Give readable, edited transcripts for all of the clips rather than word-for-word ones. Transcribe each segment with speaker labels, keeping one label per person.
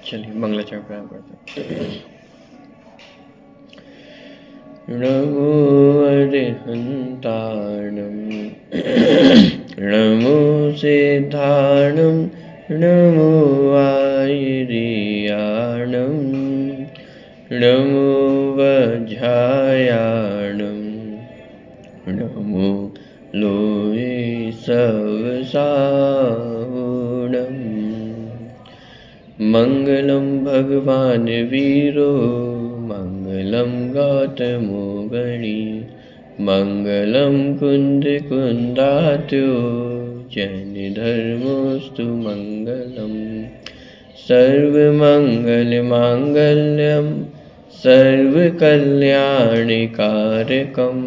Speaker 1: चलिए मंगलाचरण प्रारंभ करते हैं। नमो अरिहंताणं नमो सिद्धाणं नमो आयर्याणं नमो वज्रायाणं नमो लोये सवसावुणम् मंगलम भगवान वीरो मंगलम गौतमो गणी मंगलम कुंद कुंदात्यो जैन धर्मोस्तु मंगलम सर्वमंगल मांगल्यम सर्वकल्याणिकारकम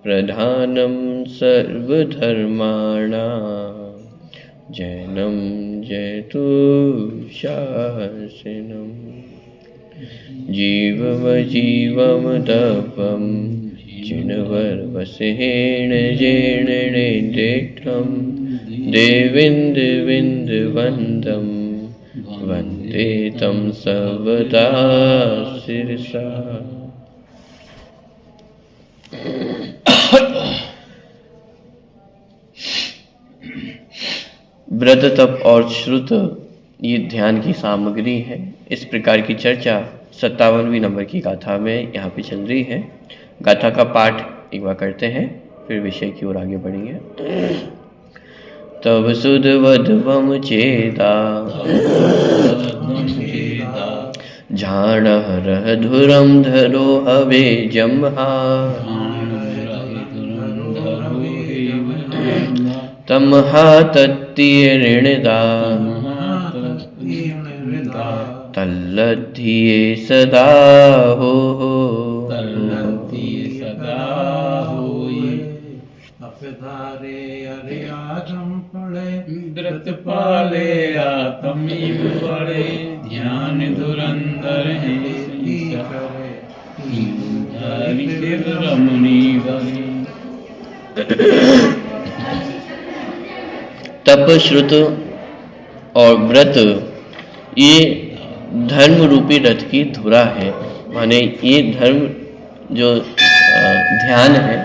Speaker 1: प्रधानम सर्वधर्माणां जैनम जयतु शासनम जीवम तपम जिनवर वसेण जेण नेत्रम देविंद विंद वंदम वंदे तम सर्वदा शिरसा। व्रत तप और श्रुत ये ध्यान की सामग्री है। इस प्रकार की चर्चा 57वीं नंबर की गाथा में यहाँ पे चल रही है। गाथा का पाठ एक बार करते हैं, फिर विषय की ओर आगे बढ़ेंगे। तब सुध वधवम चेता झाण रह धुरम धरो हवे जमहा तमहा तत्तीय ऋणदा तल्लधिये सदा हो
Speaker 2: अपधारे अरे आजम पड़े व्रत पाले आत्मीव पड़े ध्यान धुरंधर है रमणी
Speaker 1: तप श्रुत और व्रत ये धर्म रूपी रथ की धुरा है। माने ये धर्म जो ध्यान है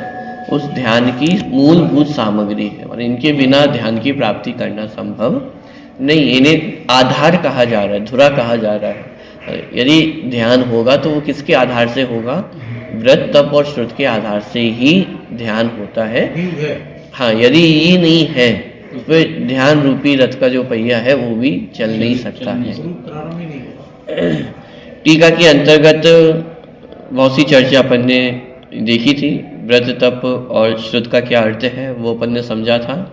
Speaker 1: उस ध्यान की मूलभूत सामग्री है। माने इनके बिना ध्यान की प्राप्ति करना संभव नहीं। इन्हें आधार कहा जा रहा है, धुरा कहा जा रहा है। यदि ध्यान होगा तो वो किसके आधार से होगा? व्रत तप और श्रुत के आधार से ही ध्यान होता है। हाँ, यदि ये नहीं है फिर ध्यान रूपी रथ का जो पहिया है वो भी चल नहीं सकता है। टीका के अंतर्गत बहुत सी चर्चा अपन ने देखी थी। व्रत तप और श्रुत का क्या अर्थ है वो अपन ने समझा था।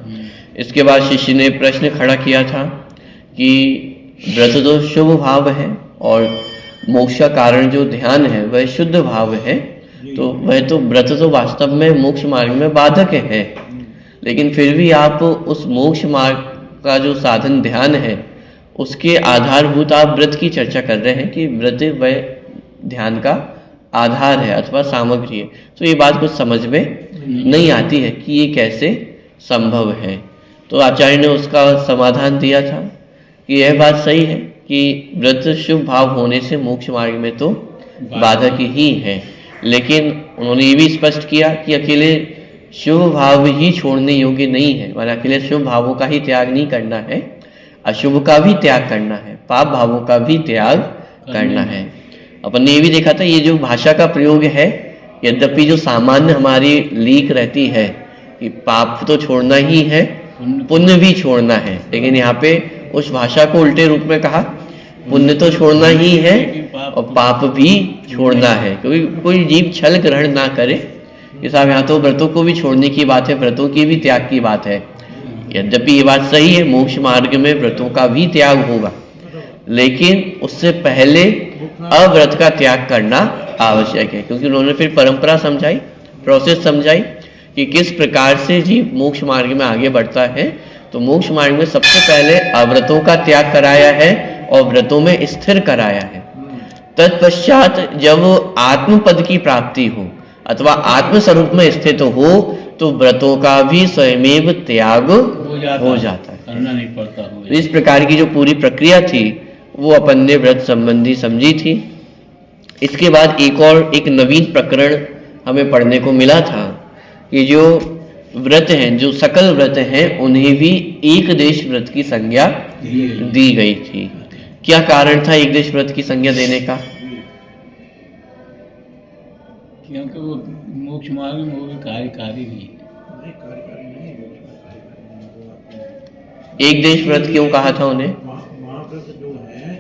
Speaker 1: इसके बाद शिष्य ने प्रश्न खड़ा किया था कि व्रत तो शुभ भाव है और मोक्ष का कारण जो ध्यान है वह शुद्ध भाव है, तो वह तो व्रत तो वास्तव में मोक्ष मार्ग में बाधक है। लेकिन फिर भी आप उस मोक्ष मार्ग का जो साधन ध्यान है उसके आधारभूत आप व्रत की चर्चा कर रहे हैं कि व्रत वह ध्यान का आधार है अथवा सामग्री है। तो ये बात कुछ समझ में नहीं आती है कि ये कैसे संभव है। तो आचार्य ने उसका समाधान दिया था कि यह बात सही है कि व्रत शुभ भाव होने से मोक्ष मार्ग में तो बाधक ही है, लेकिन उन्होंने ये भी स्पष्ट किया कि अकेले शुभ भाव ही छोड़ने योग्य नहीं है। माना अकेले शुभ भावों का ही त्याग नहीं करना है, अशुभ का भी त्याग करना है, पाप भावों का भी त्याग करना है। अपन ने ये भी देखा था, ये जो भाषा का प्रयोग है, यद्यपि जो सामान्य हमारी लीक रहती है कि पाप तो छोड़ना ही है, पुण्य भी छोड़ना है, लेकिन यहाँ पे उस भाषा को उल्टे रूप में कहा, पुण्य तो छोड़ना ही है और पाप भी छोड़ना है। क्योंकि कोई जीव छल ग्रहण ना करे कि साहब यहाँ तो व्रतों को भी छोड़ने की बात है, व्रतों की भी त्याग की बात है। यद्यपि ये बात सही है, मोक्ष मार्ग में व्रतों का भी त्याग होगा, लेकिन उससे पहले अव्रत का त्याग करना आवश्यक है। क्योंकि उन्होंने फिर परंपरा समझाई, प्रोसेस समझाई कि किस प्रकार से जीव मोक्ष मार्ग में आगे बढ़ता है। तो मोक्ष मार्ग में सबसे पहले अव्रतों का त्याग कराया है और व्रतों में स्थिर कराया है। तत्पश्चात जब आत्मपद की प्राप्ति हो अथवा आत्म स्वरूप में स्थित हो तो व्रतों का भी स्वयमेव त्याग हो जाता है,
Speaker 2: करना नहीं पड़ता।
Speaker 1: इस प्रकार की जो पूरी प्रक्रिया थी वो अपन ने व्रत संबंधी समझी थी। इसके बाद एक नवीन प्रकरण हमें पढ़ने को मिला था कि जो व्रत हैं, जो सकल व्रत हैं, उन्हें भी एक देश व्रत की संज्ञा दी गई थी। क्या कारण था एक देश व्रत की संज्ञा देने का?
Speaker 2: क्योंकि वो मोक्ष मार्ग में वो भी कार्यकारी नहीं।
Speaker 1: एक देश व्रत क्यों कहा था उन्हें?
Speaker 3: महाव्रत जो है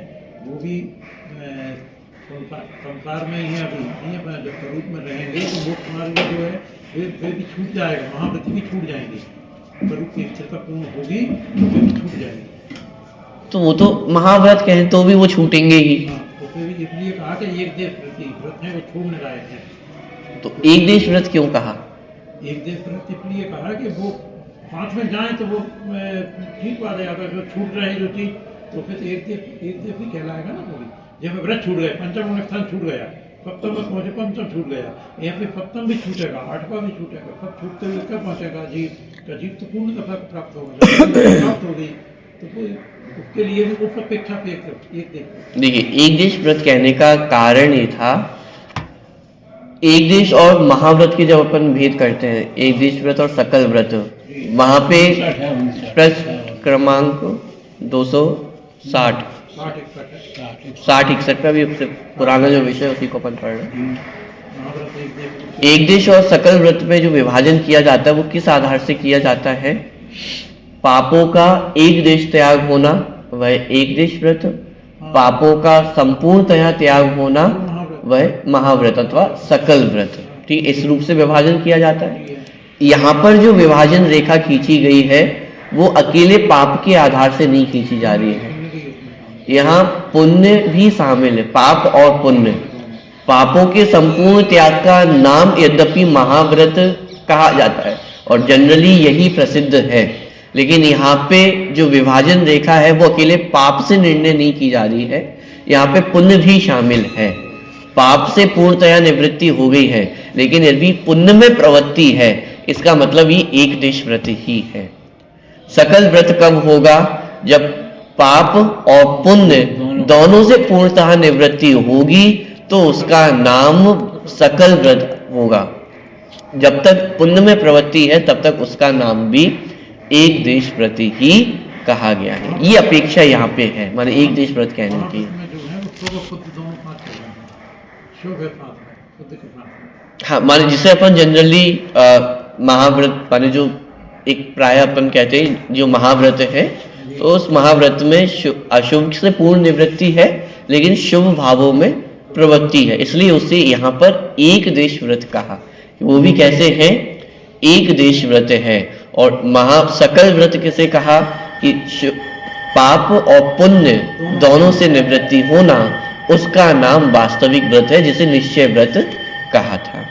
Speaker 3: वो भी संसार में ही अभी नहीं है, जब स्वरूप में रहेंगे तो मोक्ष मार्ग जो है वे भी छूट जाएगा, महाव्रत भी छूट जाएंगे, स्वरूप की स्थिरता पूर्ण होगी तो वे भी छूट जाएंगे।
Speaker 1: तो वो तो महाव्रत कहें तो भी वो छूटेंगे ही।
Speaker 3: तो फिर इसलिए कहा कि एक देश व्रत है वो छोड़ने लायक है।
Speaker 1: तो एक देश व्रत क्यों कहा?
Speaker 3: एक देश व्रत इसलिए कहा कि वो साथ में जाए तो वो ठीक बात है, अगर जो छूट रहे जो चीज तो फिर एक देश भी कहलाएगा ना। वो जब व्रत छूट गए, पंचम स्थान छूट गया, सप्तम में पहुंचे, पंचम छूट गया, यहाँ पे सप्तम भी छूटेगा, आठवां भी छूटेगा, सब छूटते हुए कब पहुंचेगा? जीव तो पूर्ण फल प्राप्त होगा, प्राप्त हो गई तो उसके लिए भी उस अपेक्षा पे एक देश।
Speaker 1: देखिए, एक देश व्रत कहने का कारण ये था, एक देश और महाव्रत की जब अपन भेद करते हैं, एक देश व्रत और सकल व्रत, वहां पे प्रश्न क्रमांक 260 60-61 पे भी पुराना जो विषय उसी को अपन पढ़ रहे हैं। एक देश और सकल व्रत में जो विभाजन किया जाता है वो किस आधार से किया जाता है? पापों का एक देश त्याग होना वह एक देश व्रत, पापों का संपूर्णतया त्याग होना वह महाव्रत अथवा सकल व्रत। ठीक, इस रूप से विभाजन किया जाता है। यहाँ पर जो विभाजन रेखा खींची गई है वो अकेले पाप के आधार से नहीं खींची जा रही है, यहाँ पुण्य भी शामिल है। पाप और पुण्य, पापों के संपूर्ण त्याग का नाम यद्यपि महाव्रत कहा जाता है और जनरली यही प्रसिद्ध है, लेकिन यहाँ पे जो विभाजन रेखा है वो अकेले पाप से निर्णय नहीं की जा रही है, यहाँ पे पुण्य भी शामिल है। पाप से पूर्णतया निवृत्ति हो गई है, लेकिन यदि पुण्य में प्रवृत्ति है, इसका मतलब ये एक देश व्रत ही है। सकल व्रत कब होगा? जब पाप और पुण्य दोनों से पूर्णतः निवृत्ति होगी तो उसका नाम सकल व्रत होगा। जब तक पुण्य में प्रवृत्ति है तब तक उसका नाम भी एक देश व्रत ही कहा गया है। ये अपेक्षा यहाँ पे है, माने एक देश व्रत कहने की। हाँ, माने जिसे अपन जनरली महाव्रत माने जो एक प्राय अपन कहते हैं जो महाव्रत है, तो उस महाव्रत में अशुभ से पूर्ण निवृत्ति है लेकिन शुभ भावों में प्रवृत्ति है, इसलिए उसे यहाँ पर एक देश व्रत कहा। वो भी कैसे है? एक देश व्रत है। और सकल व्रत किसे कहा? कि पाप और पुण्य दोनों से निवृत्ति होना, उसका नाम वास्तविक व्रत है, जिसे निश्चय व्रत कहा था।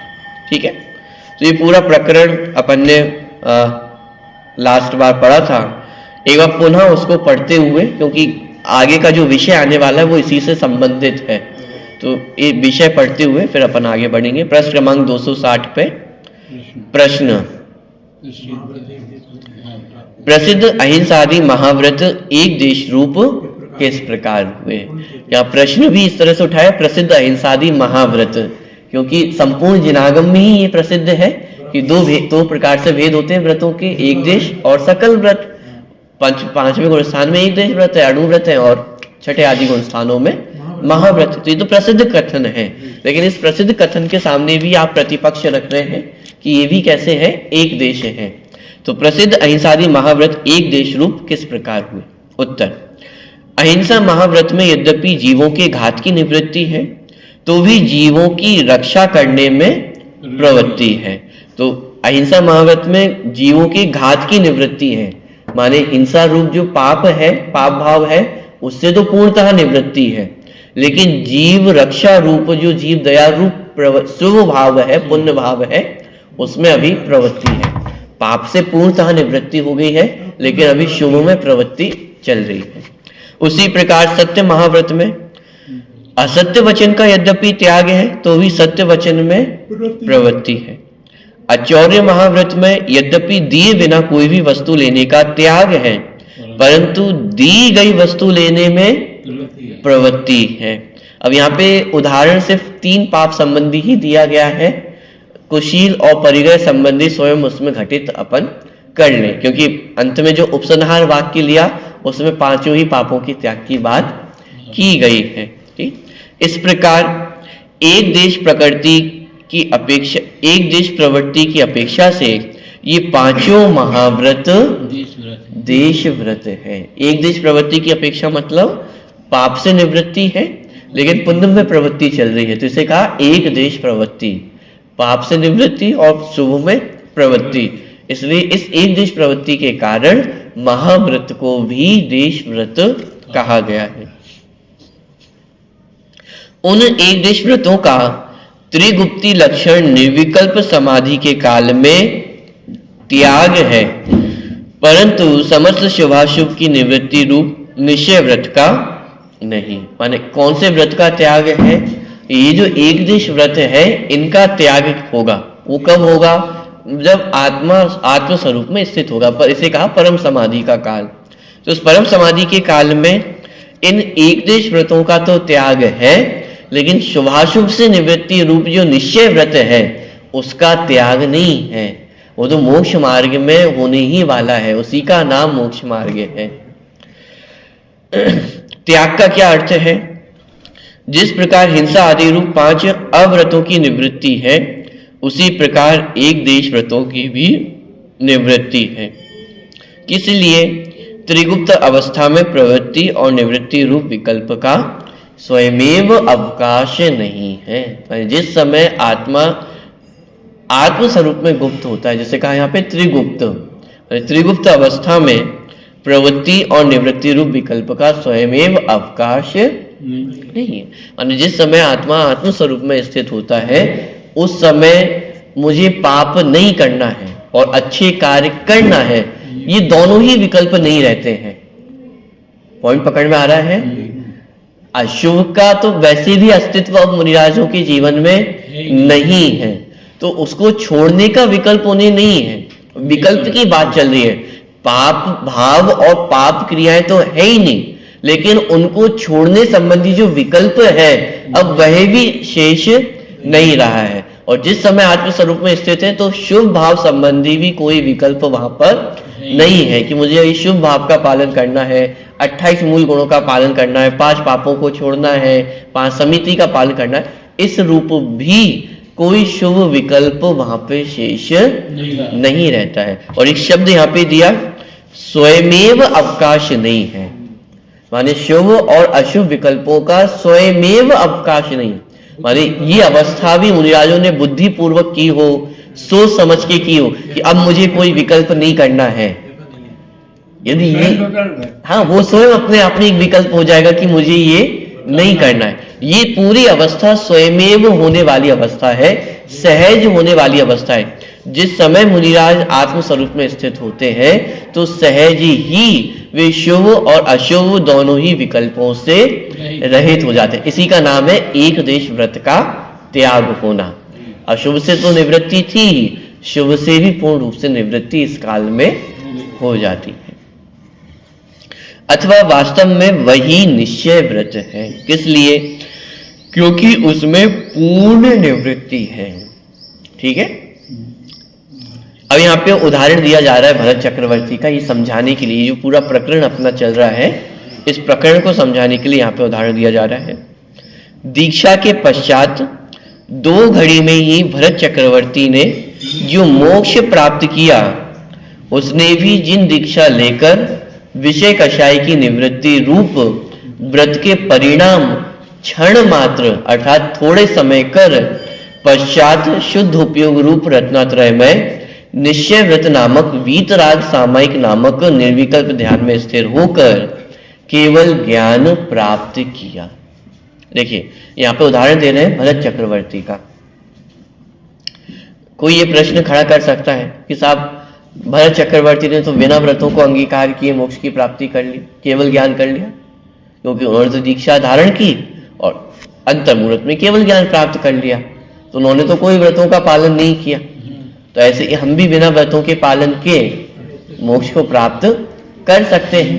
Speaker 1: ठीक है, तो ये पूरा प्रकरण अपन ने लास्ट बार पढ़ा था। एक बार पुनः उसको पढ़ते हुए, क्योंकि आगे का जो विषय आने वाला है वो इसी से संबंधित है, तो ये विषय पढ़ते हुए फिर अपन आगे बढ़ेंगे। प्रश्न क्रमांक 260 पे प्रश्न, प्रसिद्ध अहिंसादि महाव्रत एक देश रूप किस प्रकार हुए? या प्रश्न भी इस तरह से उठाया, प्रसिद्ध अहिंसादि महाव्रत, क्योंकि संपूर्ण जिनागम में ही ये प्रसिद्ध है कि दो प्रकार से भेद होते हैं व्रतों के, एक देश और सकल व्रत। पांचवें गुण स्थान में एक देश व्रत है, अणु व्रत है, और छठे आदि गुण स्थानों में महाव्रत। तो ये तो प्रसिद्ध कथन है, लेकिन इस प्रसिद्ध कथन के सामने भी आप प्रतिपक्ष रख रहे हैं कि ये भी कैसे है? एक देश है। तो प्रसिद्ध अहिंसादि महाव्रत एक देश रूप किस प्रकार हुए? उत्तर, अहिंसा महाव्रत में यद्यपि जीवों के घात की निवृत्ति है तो भी जीवों की रक्षा करने में प्रवृत्ति है। तो अहिंसा महाव्रत में जीवों के घात की निवृत्ति है, माने हिंसा रूप जो पाप है, पाप भाव है, उससे तो पूर्णतः निवृत्ति है, लेकिन जीव रक्षा रूप जो जीव दया रूप शुभ भाव है, पुण्य भाव है, उसमें अभी प्रवृत्ति है। पाप से पूर्णतः निवृत्ति हो गई है, लेकिन अभी शुभ में प्रवृत्ति चल रही है। उसी प्रकार सत्य महाव्रत में असत्य वचन का यद्यपि त्याग है तो भी सत्य वचन में प्रवृत्ति है। आचौर्य महाव्रत में यद्यपि दिए बिना कोई भी वस्तु लेने का त्याग है, परंतु दी गई वस्तु लेने में प्रवृत्ति है। अब यहाँ पे उदाहरण सिर्फ 3 पाप संबंधी ही दिया गया है, कुशील और परिग्रह संबंधी स्वयं उसमें घटित अपन कर लें, क्योंकि अंत में जो उपसंहार वाक्य लिया उसमें 5 ही पापों की त्याग की बात की गई है। ठीक, इस प्रकार एक देश प्रकृति की अपेक्षा, एक देश प्रवृत्ति की अपेक्षा से ये 5 महाव्रत देश व्रत है। एक देश प्रवृत्ति की अपेक्षा मतलब पाप से निवृत्ति है लेकिन पुण्य में प्रवृत्ति चल रही है, तो इसे कहा एक देश प्रवृत्ति, पाप से निवृत्ति और शुभ में प्रवृत्ति। इसलिए इस एक देश प्रवृत्ति के कारण महाव्रत को भी देश व्रत कहा गया है। उन एक देश व्रतों का त्रिगुप्ती लक्षण निर्विकल्प समाधि के काल में त्याग है, परंतु समस्त शुभाशुभ की निवृत्ति रूप निश्चय व्रत का नहीं। माने कौन से व्रत का त्याग है? ये जो एक देश व्रत है इनका त्याग होगा। वो कब होगा? जब आत्म स्वरूप में स्थित होगा, पर इसे कहा परम समाधि का काल। तो उस परम समाधि के काल में इन एक देश व्रतों का तो त्याग है, लेकिन शुभाशुभ से निवृत्ति रूप जो निश्चय व्रत है उसका त्याग नहीं है। वो तो मोक्ष मार्ग में होने ही वाला है, उसी का नाम मोक्ष मार्ग है। त्याग का क्या अर्थ है? जिस प्रकार हिंसा आदि रूप 5 अव्रतों की निवृत्ति है, उसी प्रकार एक देश व्रतों की भी निवृत्ति है। किस लिए? त्रिगुप्त अवस्था में प्रवृत्ति और निवृत्ति रूप विकल्प का स्वयमेव अवकाश नहीं है। जिस समय आत्मा आत्म स्वरूप में गुप्त होता है, जैसे कहा यहाँ पे त्रिगुप्त, त्रिगुप्त अवस्था में प्रवृत्ति और निवृत्ति रूप विकल्प का स्वयमेव अवकाश नहीं है। और जिस समय आत्मा आत्म स्वरूप में स्थित होता है उस समय मुझे पाप नहीं करना है और अच्छे कार्य करना है, ये दोनों ही विकल्प नहीं रहते हैं। पॉइंट पकड़ में आ रहा है? अशुभ का तो वैसे भी अस्तित्व अब मुनिराजों के जीवन में नहीं है, तो उसको छोड़ने का विकल्प उन्हें नहीं है। विकल्प की बात चल रही है, पाप भाव और पाप क्रियाएं तो है ही नहीं, लेकिन उनको छोड़ने संबंधी जो विकल्प है अब वह भी शेष नहीं रहा है। और जिस समय आत्म स्वरूप में स्थित है तो शुभ भाव संबंधी भी कोई विकल्प वहां पर नहीं है कि मुझे इस शुभ भाव का पालन करना है, 28 मूल गुणों का पालन करना है, 5 पापों को छोड़ना है, 5 समिति का पालन करना है। इस रूप भी कोई शुभ विकल्प वहां पे शेष नहीं रहता है। और एक शब्द यहाँ पे दिया, स्वयमेव अवकाश नहीं है, माने शुभ और अशुभ विकल्पों का स्वयमेव अवकाश नहीं। माने ये अवस्था भी मुनिराजों ने बुद्धि पूर्वक की हो, सोच समझ के की हो कि अब मुझे कोई विकल्प नहीं करना है। यदि ये हाँ, वो स्वयं अपने आप में एक विकल्प हो जाएगा कि मुझे ये नहीं करना है। ये पूरी अवस्था स्वयमेव होने वाली अवस्था है, सहज होने वाली अवस्था है। जिस समय मुनिराज आत्म स्वरूप में स्थित होते हैं तो सहज ही वे शुभ और अशुभ दोनों ही विकल्पों से रहित हो जाते हैं। इसी का नाम है एक देश व्रत का त्याग होना। अशुभ से तो निवृत्ति थी, शुभ से भी पूर्ण रूप से निवृत्ति इस काल में हो जाती है। अथवा वास्तव में वही निश्चय व्रत है। किस लिए? क्योंकि उसमें पूर्ण निवृत्ति है। ठीक है, अब यहाँ पे उदाहरण दिया जा रहा है भरत चक्रवर्ती का, ये समझाने के लिए, जो पूरा प्रकरण अपना चल रहा है इस प्रकरण को समझाने के लिए यहाँ पे उदाहरण दिया जा रहा है। दीक्षा के पश्चात 2 घड़ी में ही भरत चक्रवर्ती ने जो मोक्ष प्राप्त किया, उसने भी जिन दीक्षा लेकर विषय कषाय की निवृत्ति रूप व्रत के परिणाम क्षण मात्र अर्थात थोड़े समय कर पश्चात शुद्ध उपयोग रूप रत्नात्रय में निश्चय व्रत नामक वीतराग सामायिक नामक निर्विकल्प ध्यान में स्थिर होकर केवल ज्ञान प्राप्त किया। देखिए यहाँ पे उदाहरण दे रहे हैं भरत चक्रवर्ती का। कोई ये प्रश्न खड़ा कर सकता है कि साहब भरत चक्रवर्ती ने तो बिना व्रतों को अंगीकार किए मोक्ष की प्राप्ति कर ली, केवल ज्ञान कर लिया, क्योंकि उन्होंने तो दीक्षा धारण की और अंतर्मुहूर्त में केवल ज्ञान प्राप्त कर लिया, तो उन्होंने तो कोई व्रतों का पालन नहीं किया। तो ऐसे ही हम भी बिना व्रतों के पालन के मोक्ष को प्राप्त कर सकते हैं।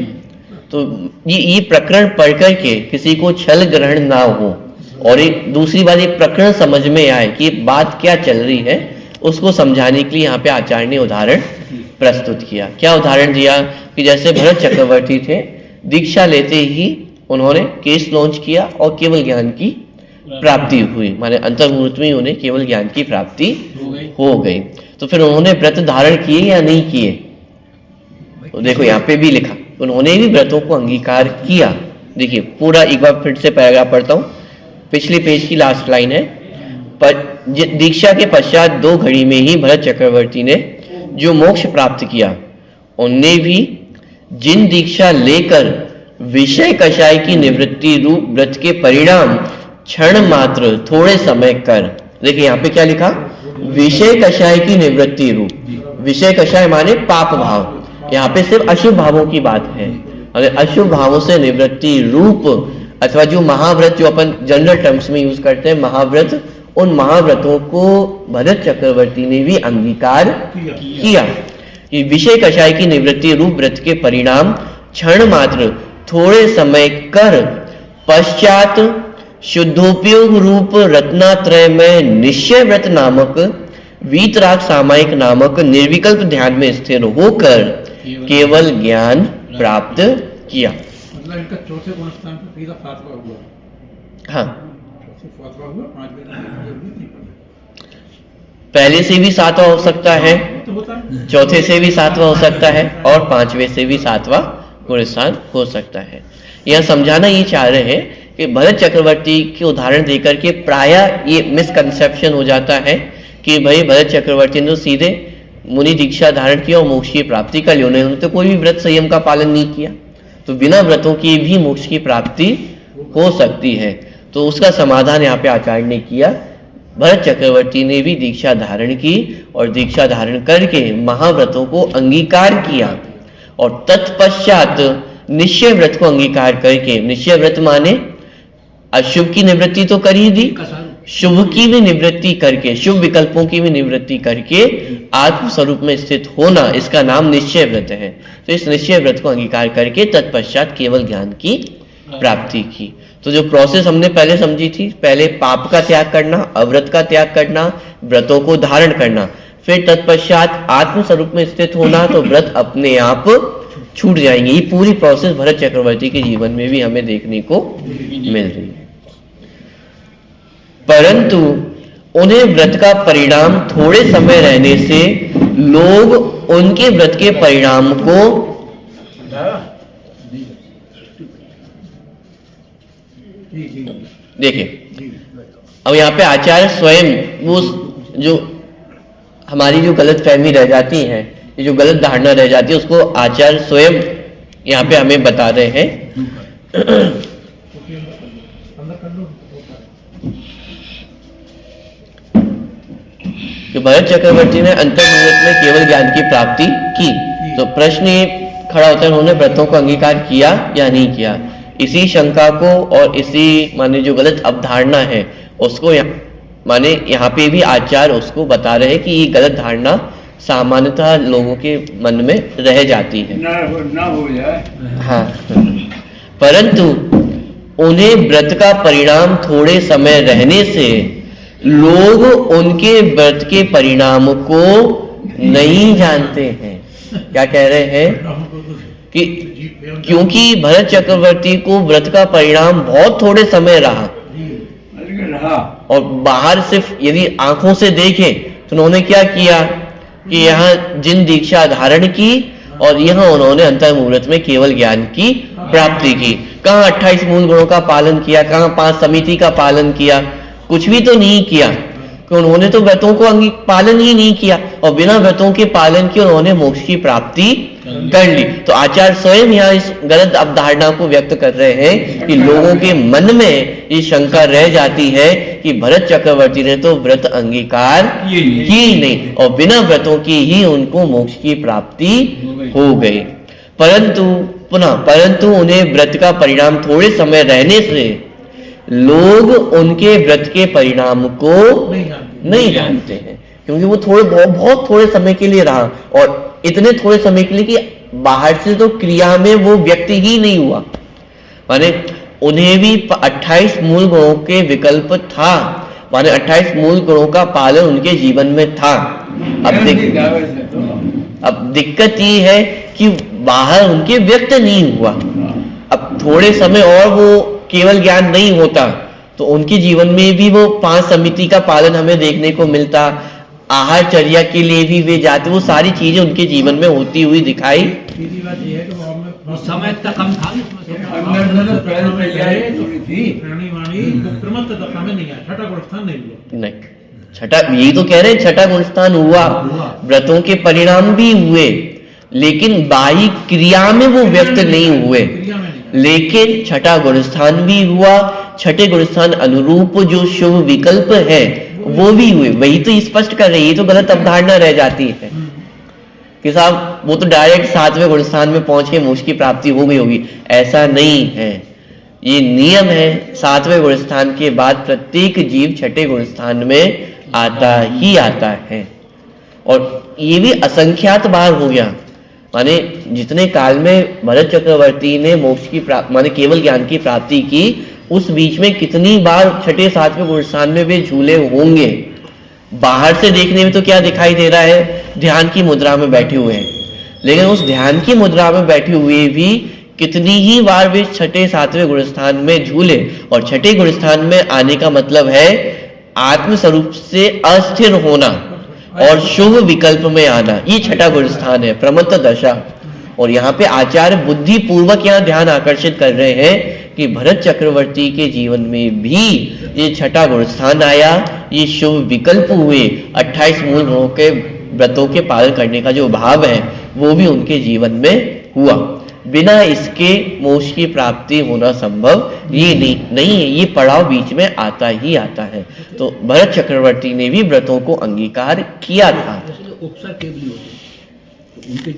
Speaker 1: तो ये प्रकरण पढ़ करके किसी को छल ग्रहण ना हो, और एक दूसरी बात, एक प्रकरण समझ में आए कि बात क्या चल रही है, उसको समझाने के लिए यहाँ पे आचार्य ने उदाहरण प्रस्तुत किया। क्या उदाहरण दिया कि जैसे भरत चक्रवर्ती थे, दीक्षा लेते ही उन्होंने केस लॉन्च किया और केवल ज्ञान की प्राप्ति हुई, माने अंतर्मुहूर्त में उन्हें केवल ज्ञान की प्राप्ति हो गई। तो फिर उन्होंने व्रत धारण किए या नहीं किए? तो देखो यहाँ पे भी लिखा, उन्होंने भी व्रतों को अंगीकार किया। देखिए पूरा एक बार फिर से पैराग्राफ पढ़ता हूँ, पिछले पेज की लास्ट लाइन है। पर दीक्षा के पश्चात 2 घड़ी में ही भरत चक्रवर्ती ने जो मोक्ष प्राप्त किया, उनने भी जिन दीक्षा लेकर विषय कषाय की निवृत्ति रूप व्रत के परिणाम क्षण मात्र थोड़े समय कर, देखिए यहाँ पे क्या लिखा, विषय कषाय की निवृत्ति रूप, विषय कषाय माने पाप भाव, यहाँ पे सिर्फ अशुभ भावों की बात है। अगर अशुभ भावों से निवृत्ति रूप अथवा जो महाव्रत, जो अपन जनरल टर्म्स में यूज करते हैं महाव्रत, उन महाव्रतों को भरत चक्रवर्ती ने भी अंगीकार किया कि विषय कषाय की निवृत्ति रूप व्रत के परिणाम क्षण मात्र थोड़े समय कर पश्चात शुद्धोपयोग रूप रत्नात्रय में निश्चय व्रत नामक वीतराग सामायिक नामक निर्विकल्प ध्यान में स्थिर होकर केवल ज्ञान प्राप्त किया।
Speaker 3: मतलब इनका चौथे गुण स्थान पर सीधा 7वां हुआ।
Speaker 1: हाँ,
Speaker 3: 7वां हुआ, 5 जरूरी नहीं पड़ा।
Speaker 1: पहले से भी 7वां हो सकता है,
Speaker 3: तो होता है
Speaker 1: चौथे से भी 7वां हो सकता है, और 5वें से भी 7वां गुण स्थान हो सकता है। यह समझाना ये चाह रहे हैं कि भरत चक्रवर्ती के उदाहरण देकर के प्रायः ये मिसकंसेप्शन हो जाता है कि भाई भरत चक्रवर्ती ने तो सीधे मुनि दीक्षा धारण किया और मोक्ष की प्राप्ति कर ली, उन्होंने तो कोई भी व्रत संयम का पालन नहीं किया, तो बिना व्रतों की भी मोक्ष की प्राप्ति हो सकती है। तो उसका समाधान यहाँ पे आचार्य ने किया, भरत चक्रवर्ती ने भी दीक्षा धारण की और दीक्षा धारण करके महाव्रतों को अंगीकार किया, और तत्पश्चात निश्चय व्रत को अंगीकार करके, निश्चय व्रत माने अशुभ की निवृत्ति तो कर ही दी, शुभ की भी निवृत्ति करके, शुभ विकल्पों की भी निवृत्ति करके आत्म स्वरूप में स्थित होना, इसका नाम निश्चय व्रत है। तो इस निश्चय व्रत को अंगीकार करके तत्पश्चात केवल ज्ञान की प्राप्ति की। तो जो प्रोसेस हमने पहले समझी थी, पहले पाप का त्याग करना, अव्रत का त्याग करना, व्रतों को धारण करना, फिर तत्पश्चात आत्म स्वरूप में स्थित होना, तो व्रत अपने आप छूट जाएंगे। ये पूरी प्रोसेस भरत चक्रवर्ती के जीवन में भी हमें देखने को मिल रही है। परंतु उन्हें व्रत का परिणाम थोड़े समय रहने से लोग उनके व्रत के परिणाम को देखिए, अब यहाँ पे आचार्य स्वयं वो जो हमारी जो गलत फहमी रह जाती है, ये जो गलत धारणा रह जाती है, उसको आचार्य स्वयं यहाँ पे हमें बता रहे हैं। कि भरत चक्रवर्ती ने अंतर्मुहूर्त में केवल ज्ञान की प्राप्ति की, तो प्रश्न ये खड़ा होता है, उन्होंने व्रतों को अंगीकार किया या नहीं किया। इसी शंका को और इसी माने जो गलत अवधारणा है उसको माने यहाँ पे भी आचार्य उसको बता रहे हैं कि ये गलत धारणा सामान्यतः लोगों के मन में रह जाती है, ना हो जाए। हाँ, परंतु उन्हें व्रत का परिणाम थोड़े समय रहने से लोग उनके व्रत के परिणाम को नहीं जानते हैं। क्या कह रहे हैं कि क्योंकि भरत चक्रवर्ती को व्रत का परिणाम बहुत थोड़े समय रहा, और बाहर सिर्फ यदि आंखों से देखें तो उन्होंने क्या किया कि यहाँ जिन दीक्षा धारण की और यहाँ उन्होंने अंतर्मुहूर्त में केवल ज्ञान की प्राप्ति की। कहाँ 28 मूल गुणों का पालन किया, कहाँ 5 समिति का पालन किया, कुछ भी तो नहीं किया, कि उन्होंने तो व्रतों को पालन ही नहीं किया, और बिना व्रतों के पालन के उन्होंने मोक्ष की प्राप्ति कर ली। तो आचार्य स्वयं यहाँ इस गलत अवधारणा को व्यक्त कर रहे हैं कि लोगों के मन में ये शंका रह जाती है कि भरत चक्रवर्ती ने तो व्रत अंगीकार की नहीं, और बिना व्रतों की ही उनको मोक्ष की प्राप्ति हो गई। परंतु उन्हें व्रत का परिणाम थोड़े समय रहने से लोग उनके व्रत के परिणाम को नहीं जानते हैं, क्योंकि वो बहुत थोड़े समय के लिए रहा, और इतने थोड़े समय के लिए कि बाहर से तो क्रिया में वो व्यक्त ही नहीं हुआ, माने उन्हें भी 28 मूल गुणों के विकल्प था, माने 28 मूल गुणों का पालन उनके जीवन में था। अब दिक्कत ये है कि बाहर उनके व्यक्त नहीं हुआ। अब थोड़े समय और वो केवल ज्ञान नहीं होता तो उनके जीवन में भी वो 5 समिति का पालन हमें देखने को मिलता, आहार चर्या के लिए भी वे जाते, वो सारी चीजें उनके जीवन में होती हुई दिखाई।
Speaker 3: सीधी बात ये है कि वो
Speaker 2: समय इतना कम था
Speaker 3: प्राणी वाणी क्रमत दशा में नहीं आया, छठा गुणस्थान नहीं हुआ।
Speaker 1: नहीं, छठा, यही तो कह रहे हैं, छठा गुणस्थान हुआ, व्रतों के परिणाम भी हुए, लेकिन बाह्य क्रिया में वो व्यक्त नहीं हुए, लेकिन छठा गुणस्थान भी हुआ। छठे गुणस्थान अनुरूप जो शुभ विकल्प है वो भी हुए। वही तो स्पष्ट कर रही है, तो गलत अवधारणा रह जाती है कि साहब वो तो डायरेक्ट 7वें गुणस्थान में पहुंच के मोक्ष की प्राप्ति हो गई होगी। ऐसा नहीं है, ये नियम है। 7वें गुणस्थान के बाद प्रत्येक जीव छठे गुणस्थान में आता ही आता है। और ये भी असंख्यात बार हो गया, माने जितने काल में भरत चक्रवर्ती ने मोक्ष की प्राप्ति माने केवल ज्ञान की प्राप्ति की, उस बीच में कितनी बार छठे 7वें गुणस्थान में वे झूले होंगे। बाहर से देखने में तो क्या दिखाई दे रहा है, ध्यान की मुद्रा में बैठे हुए हैं, लेकिन उस ध्यान की मुद्रा में बैठे हुए भी कितनी ही बार वे छठे 7वें गुणस्थान में झूले। और छठे गुणस्थान में आने का मतलब है आत्म स्वरूप से अस्थिर होना और शुभ विकल्प में आना, ये छठा गुणस्थान है, प्रमत्त दशा। और यहाँ पे आचार्य बुद्धि पूर्वक यहाँ ध्यान आकर्षित कर रहे हैं कि भरत चक्रवर्ती के जीवन में भी ये छठा गुणस्थान आया, ये शुभ विकल्प हुए, 28 मूल गुणों के व्रतों के पालन करने का जो भाव है वो भी उनके जीवन में हुआ। बिना इसके मोक्ष की प्राप्ति होना संभव ये नहीं है, ये पड़ाव बीच में आता ही आता है। तो भरत चक्रवर्ती ने भी व्रतों को अंगीकार किया था।
Speaker 2: उपसर केवली होते उनके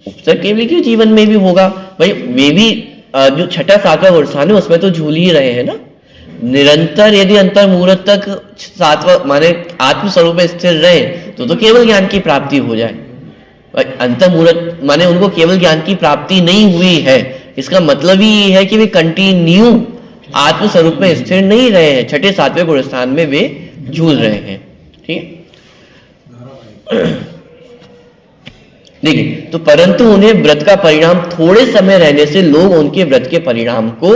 Speaker 1: उपसर केवली के जीवन में भी होगा भाई, वे भी जो छठा 7वां गुणस्थान है उसमें तो झूल ही रहे हैं ना। निरंतर यदि अंतर मुहूर्त तक 7वां माने आत्म स्वरूप में स्थिर रहे तो केवल ज्ञान की प्राप्ति हो जाए। अंतर मुहूर्त माने उनको केवल ज्ञान की प्राप्ति नहीं हुई है, इसका मतलब ही ये है कि वे कंटिन्यू आत्म स्वरूप में स्थिर नहीं रहे हैं, छठे 7वें गुणस्थान में वे झूल रहे हैं। ठीक है, देखिए तो परंतु उन्हें व्रत का परिणाम थोड़े समय रहने से लोग उनके व्रत के परिणाम को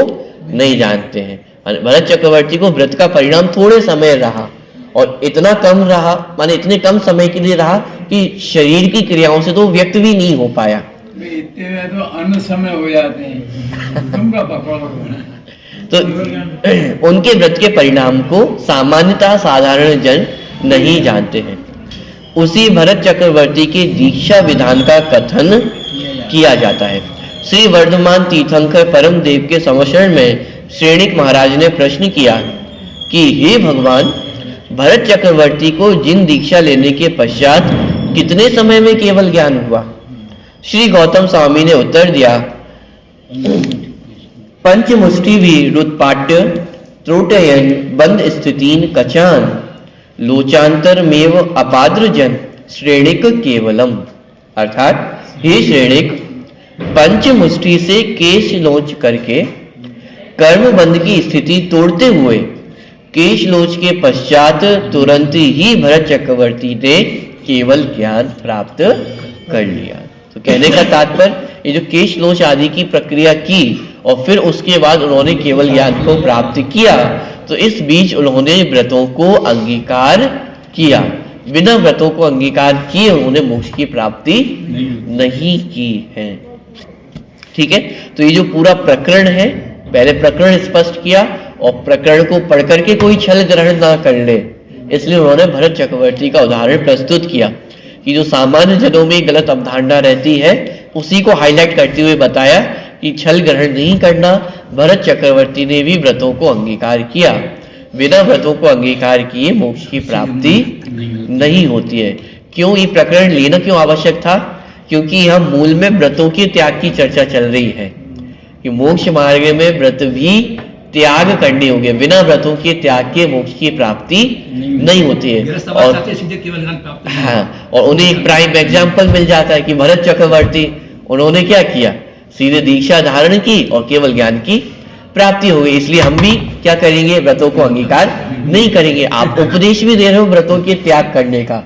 Speaker 1: नहीं जानते हैं। भरत चक्रवर्ती को व्रत का परिणाम थोड़े समय रहा, और इतना कम रहा माने इतने कम समय के लिए रहा कि शरीर की क्रियाओं से तो व्यक्त भी नहीं हो पाया।
Speaker 4: इतने में तो अन्य समय हो जाते हैं, तुमका
Speaker 1: तो उनके व्रत के परिणाम को सामान्यतः साधारण जन नहीं जानते हैं। उसी भरत चक्रवर्ती के दीक्षा विधान का कथन किया जाता है। श्री वर्धमान तीर्थंकर परम देव के संवत्सरण में श्रेणिक महाराज ने प्रश्न किया कि हे भगवान, भरत चक्रवर्ती को जिन दीक्षा लेने के पश्चात कितने समय में केवल ज्ञान हुआ? श्री गौतम स्वामी ने उत्तर दिया, पंचमुष्टि भी रुत्पाट्य त्रोटयन बंद स्थितीन कचान लोचांतर मेव अपाद्र जन श्रेणिक केवलम। अर्थात हे श्रेणिक, पंचमुष्टि से केश लोच करके कर्म बंध की स्थिति तोड़ते हुए केश लोच के पश्चात तुरंत ही भरत चक्रवर्ती ने केवल ज्ञान प्राप्त कर लिया। तो कहने का तात्पर्य, ये जो केश लोच आदि की प्रक्रिया की और फिर उसके बाद उन्होंने केवल ज्ञान को प्राप्त किया, तो इस बीच उन्होंने व्रतों को अंगीकार किया। बिना व्रतों को अंगीकार किए उन्होंने मोक्ष की प्राप्ति नहीं की है। ठीक है, तो ये जो पूरा प्रकरण है, पहले प्रकरण स्पष्ट किया और प्रकरण को पढ़ करके कोई छल ग्रहण ना कर ले, इसलिए उन्होंने भरत चक्रवर्ती का उदाहरण प्रस्तुत किया कि जो सामान्य जनों में गलत अवधारणा रहती है उसी को हाईलाइट करते हुए बताया कि छल ग्रहण नहीं करना। भरत चक्रवर्ती ने भी व्रतों को अंगीकार किया, बिना व्रतों को अंगीकार किए मोक्ष की प्राप्ति नहीं होती है। क्यों ये प्रकरण लेना क्यों आवश्यक था? क्योंकि यहाँ मूल में व्रतों के त्याग की चर्चा चल रही है कि मोक्ष मार्ग में व्रत भी त्याग करने होंगे। बिना व्रतों के त्याग के मोक्ष की प्राप्ति नहीं होती है। और
Speaker 2: सीधे केवल ज्ञान प्राप्त नहीं।
Speaker 1: हाँ, और उन्हें एक प्राइम एग्जाम्पल मिल जाता है कि भरत चक्रवर्ती, उन्होंने क्या किया, सीधे दीक्षा धारण की और केवल ज्ञान की प्राप्ति हो गई। इसलिए हम भी क्या करेंगे, व्रतों को अंगीकार नहीं करेंगे। आप उपदेश भी दे रहे हो व्रतों के त्याग करने का।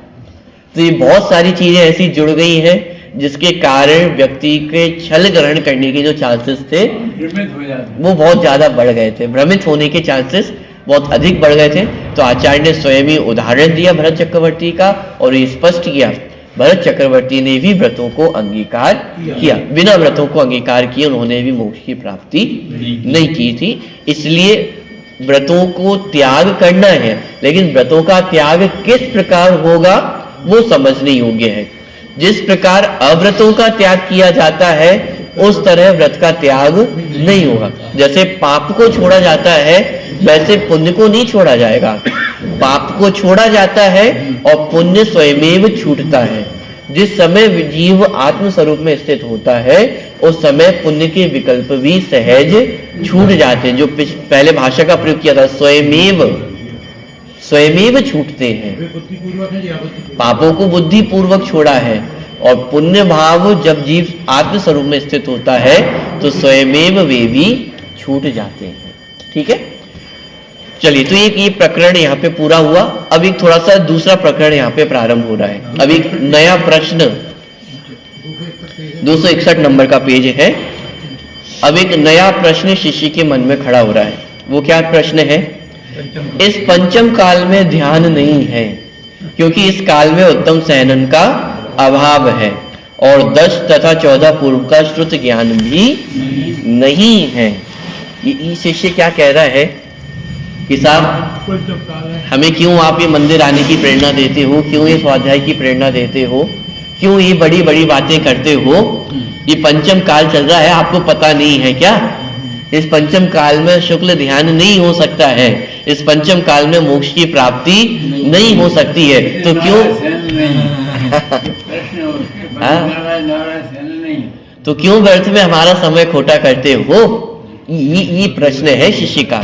Speaker 1: तो ये बहुत सारी चीजें ऐसी जुड़ गई हैं जिसके कारण व्यक्ति के छल ग्रहण करने के जो चांसेस थे वो बहुत ज्यादा बढ़ गए थे, भ्रमित होने के चांसेस बहुत अधिक बढ़ गए थे। तो आचार्य ने स्वयं ही उदाहरण दिया भरत चक्रवर्ती का और ये स्पष्ट किया भरत चक्रवर्ती ने भी व्रतों को अंगीकार किया, बिना व्रतों को अंगीकार किए उन्होंने भी मोक्ष की प्राप्ति नहीं की थी। इसलिए व्रतों को त्याग करना है, लेकिन व्रतों का त्याग किस प्रकार होगा वो समझने योग्य है। जिस प्रकार अव्रतों का त्याग किया जाता है उस तरह व्रत का त्याग नहीं होगा। जैसे पाप को छोड़ा जाता है वैसे पुण्य को नहीं छोड़ा जाएगा। पाप को छोड़ा जाता है और पुण्य स्वयमेव छूटता है। जिस समय जीव आत्म स्वरूप में स्थित होता है उस समय पुण्य के विकल्प भी सहज छूट जाते हैं। जो पहले भाषा का प्रयोग किया था, स्वयमेव छूटते हैं। पापों को बुद्धि पूर्वक छोड़ा है और पुण्य भाव जब जीव आत्म स्वरूप में स्थित होता है तो स्वयमेव वे भी छूट जाते हैं। ठीक है, चलिए, तो ये प्रकरण यहाँ पे पूरा हुआ। अब एक थोड़ा सा दूसरा प्रकरण यहाँ पे प्रारंभ हो रहा है। अब एक नया प्रश्न 261 नंबर का पेज है। अब एक नया प्रश्न शिष्य के मन में खड़ा हो रहा है। वो क्या प्रश्न है? इस पंचम काल में ध्यान नहीं है क्योंकि इस काल में उत्तम सहनन का अभाव है और 10 तथा 14 पूर्व का श्रुत ज्ञान भी नहीं है। ये शिष्य क्या कह रहा है कि साहब हमें क्यों आप ये मंदिर आने की प्रेरणा देते हो, क्यों ये स्वाध्याय की प्रेरणा देते हो, क्यों ये बड़ी बड़ी बातें करते हो? ये पंचम काल चल रहा है, आपको पता नहीं है क्या? इस पंचम काल में शुक्ल ध्यान नहीं हो सकता है, इस पंचम काल में मोक्ष की प्राप्ति नहीं हो सकती है। तो क्यों तो क्यों व्यर्थ में हमारा समय खोटा करते हो? ये प्रश्न है शिष्य का।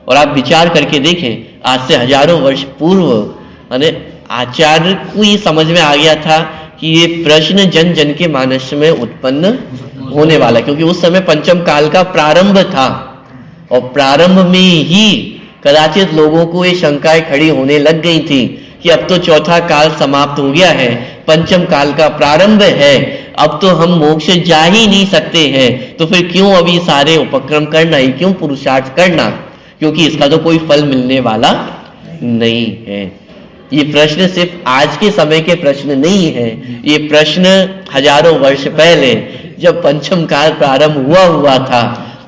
Speaker 1: और आप विचार करके देखें, आज से हजारों वर्ष पूर्व आचार्य को ये समझ में आ गया था कि ये प्रश्न जन जन के मानस में उत्पन्न होने वाला, क्योंकि उस समय पंचम काल का प्रारंभ था और प्रारंभ में ही कदाचित लोगों को ये शंकाएं खड़ी होने लग गई थी कि अब तो चौथा काल समाप्त हो गया है, पंचम काल का प्रारंभ है, अब तो हम मोक्ष जा ही नहीं सकते हैं, तो फिर क्यों अभी सारे उपक्रम करना ही, क्यों पुरुषार्थ करना, क्योंकि इसका तो कोई फल मिलने वाला नहीं है। ये प्रश्न सिर्फ आज के समय के प्रश्न नहीं है, ये प्रश्न हजारों वर्ष पहले जब पंचम काल प्रारंभ हुआ था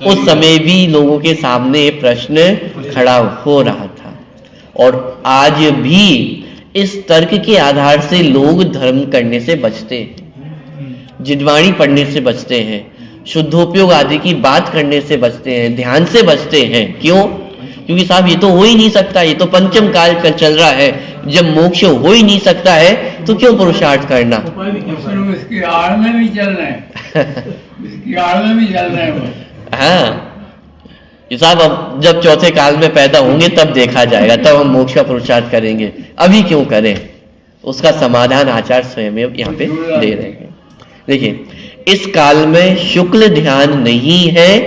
Speaker 1: उस समय भी लोगों के सामने ये प्रश्न खड़ा हो रहा था। और आज भी इस तर्क के आधार से लोग धर्म करने से बचते हैं, जिनवाणी पढ़ने से बचते हैं, शुद्धोपयोग आदि की बात करने से बचते हैं, ध्यान से बचते हैं। क्यों? क्योंकि साहब ये तो हो ही नहीं सकता, ये तो पंचम काल चल रहा है, जब मोक्ष हो ही नहीं सकता है तो क्यों पुरुषार्थ करना?
Speaker 4: इसकी आड़ में भी चल रहे हैं इसकी आड़ में भी चल रहे हैं।
Speaker 1: हाँ, ये साहब अब जब चौथे काल में पैदा होंगे तब देखा जाएगा, तब हम मोक्ष का पुरुषार्थ करेंगे, अभी क्यों करें? उसका समाधान आचार्य स्वयं यहाँ पे दे रहे हैं। देखिए, इस काल में शुक्ल ध्यान नहीं है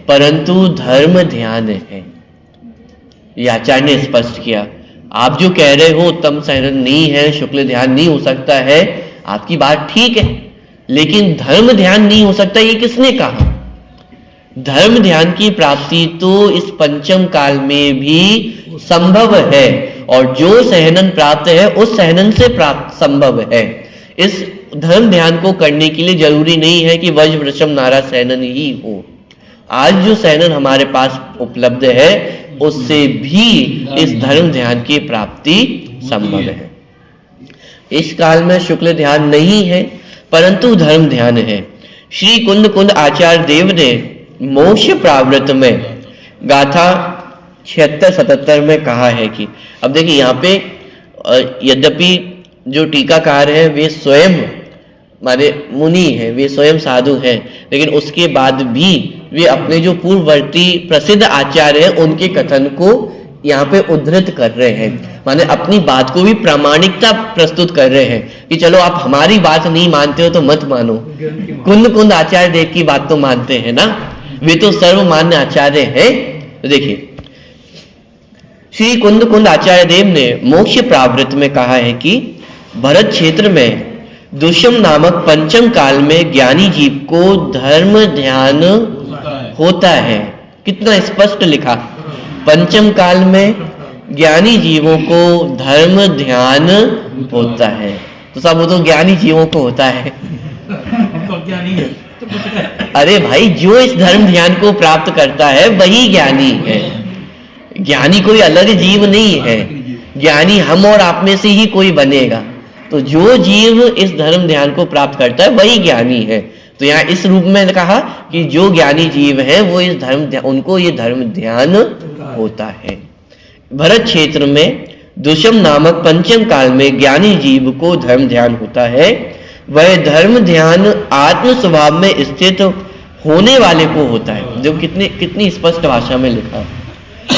Speaker 1: परंतु धर्म ध्यान है, ये आचार्य ने स्पष्ट किया। आप जो कह रहे हो उत्तम सहनन नहीं है, शुक्ल ध्यान नहीं हो सकता है, आपकी बात ठीक है, लेकिन धर्म ध्यान नहीं हो सकता, ये किसने कहा? धर्म ध्यान की प्राप्ति तो इस पंचम काल में भी संभव है और जो सहनन प्राप्त है उस सहनन से प्राप्त संभव है। इस धर्म ध्यान को करने के लिए जरूरी नहीं है कि वज्र वृषम नारा सहनन ही हो। आज जो सहनन हमारे पास उपलब्ध है उससे भी इस धर्म ध्यान की प्राप्ति संभव है। इस काल में शुक्ल ध्यान नहीं है परंतु धर्म ध्यान है। श्री कुंद आचार्य देव ने मोक्ष प्रावृत में गाथा 76-77 में कहा है कि, अब देखिए यहाँ पे यद्यपि जो टीकाकार है वे स्वयं माने मुनि हैं, वे स्वयं साधु हैं, लेकिन उसके बाद भी वे अपने जो पूर्ववर्ती प्रसिद्ध आचार्य हैं उनके कथन को यहाँ पे उद्धृत कर रहे हैं, माने अपनी बात को भी प्रामाणिकता प्रस्तुत कर रहे हैं कि चलो आप हमारी बात नहीं मानते हो तो मत मानो, कुंद आचार्य देव की बात तो मानते हैं ना, वे तो सर्वमान्य आचार्य हैं। तो देखिए श्री कुंद आचार्य देव ने मोक्ष प्रावृत्त में कहा है कि भरत क्षेत्र में दुष्यम नामक पंचम काल में ज्ञानी जीव को धर्म ध्यान होता है। कितना स्पष्ट लिखा, पंचम काल में ज्ञानी जीवों को धर्म ध्यान होता है। तो सब वो तो ज्ञानी जीवों को होता है,
Speaker 3: तो ज्ञानी है।
Speaker 1: अरे भाई जो इस धर्म ध्यान को प्राप्त करता है वही ज्ञानी है, ज्ञानी कोई अलग जीव नहीं है, ज्ञानी हम और आप में से ही कोई बनेगा। तो जो जीव इस धर्म ध्यान को प्राप्त करता है वही ज्ञानी है। तो यहाँ इस रूप में कहा कि जो ज्ञानी जीव है वो इस उनको ये धर्म ध्यान होता है। भरत क्षेत्र में दुष्यम नामक पंचम काल में ज्ञानी जीव को धर्म ध्यान होता है। वह धर्म ध्यान आत्म स्वभाव में स्थित होने वाले को होता है। जो कितनी स्पष्ट भाषा में लिखा है,